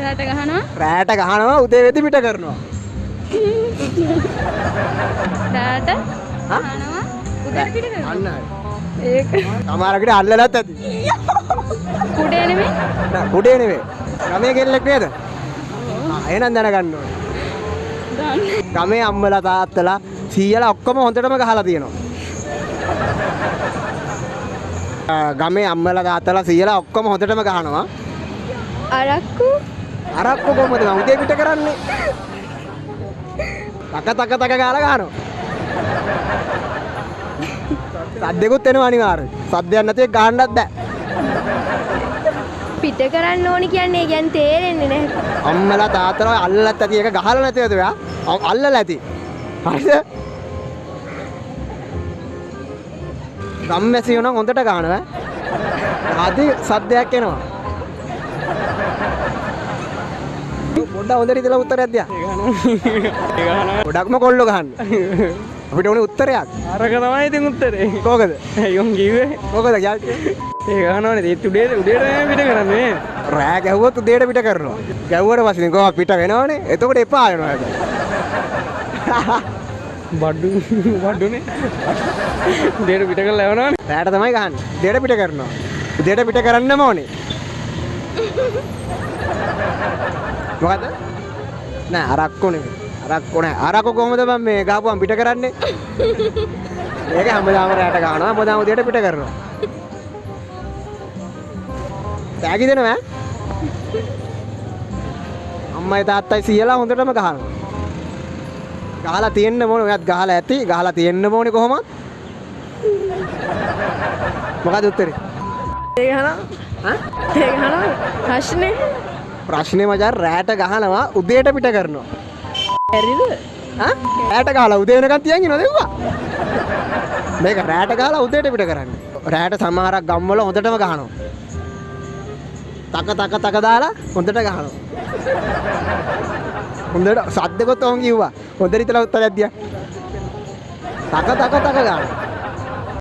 රැට ගහනවා. රැට ගහනවා උදේ වෙද්දි පිට කරනවා. රැට ගහනවා උදේ පිට කරනවා. අන්න හරි. ඒක සමහරකට අල්ලලත් ඇති. කුඩේ නෙමෙයි. නෑ කුඩේ නෙවෙයි. ගමේ කෙල්ලෙක් නේද? එහෙනම් දැනගන්න ඕනේ. ගමේ අම්මලා තාත්තලා සීයලා ඔක්කොම හොඳටම ගහලා තියෙනවා. ගමේ අම්මලා තාත්තලා සීයලා ඔක්කොම හොඳටම ගහනවා. අරක්කු කොහමද මම උදේ පිට කරන්නේ? තක ගාලා ගහනවා. සද්දෙකුත් එනවා අනිවාර්යයෙන්. සද්දයක් නැති එක ගහන්නත් බෑ. පිට කරන්න ඕනි කියන්නේ කියන්නේ තේරෙන්නේ නැහැ. අම්මලා තාත්තලා අල්ලලත් ඇති එක ගහලා නැතිවද ඔයා? අල්ලලා ඇති. හරිද? ගම්මැසි වුණා හොඳට ගහනවා. ආදි සද්දයක් එනවා. පොඩ්ඩක් හොඳට ඉතලා උත්තරයක් දියා. ඒ ගහනවා. ගොඩක්ම කොල්ල ගහන්න. අපිට ඕනේ උත්තරයක්. අරක තමයි ඉතින් උත්තරේ. කොහොමද? යොන් කිව්වේ. කොහොමද යාළුවා? ඒ ගහනවනේ ඒත් උඩේට පිට කරන්නේ. රෑ ගැහුවොත් උඩේට පිට කරනවා. ගැහුවට පස්සේ කොහොම පිට වෙනවනේ. එතකොට එපා වෙනවා හැබැයි. බඩුනේ. උඩේට පිට කරලා යවනවනේ. රෑට තමයි ගහන්නේ. උඩේට පිට කරනවා. උඩේට පිට කරන්නම ඕනේ. මොකද? නෑ අරක්කු නෙමෙයි. අරක්කු නෑ. අරක්කු කොහොමද මම මේ ගහපුවම පිට කරන්නේ? මේක හැමදාම රැට ගන්නවා. හැමදාම උදේට පිට කරනවා. තෑගි දෙනවා ඈ. අම්මයි තාත්තයි සීයලා හොඳටම ගහනවා. ගහලා තියෙන්න ඕනේ. ඔයත් ගහලා ඇති. ගහලා තියෙන්න ඕනේ කොහොමද? මොකද උත්තරේ? ඒක ගහනවා. ඒක ගහනවා. ප්‍රශ්නේ මචං රැට ගහනවා උදේට පිට කරනවා. හරිද? රැට ගහලා උදේ වෙනකන් තියන් ඉනවද එව්වා? මේක රැට ගහලා උදේට පිට කරන්නේ. රැට සමහරක් ගම්වල හොඳටම ගහනවා. තක දාලා හොඳට ගහනවා. හොඳට සද්දෙකොත් ඔවුන් කිව්වා. හොඳට ඉතලා උත්තරයක් දියා. තක ගහනවා.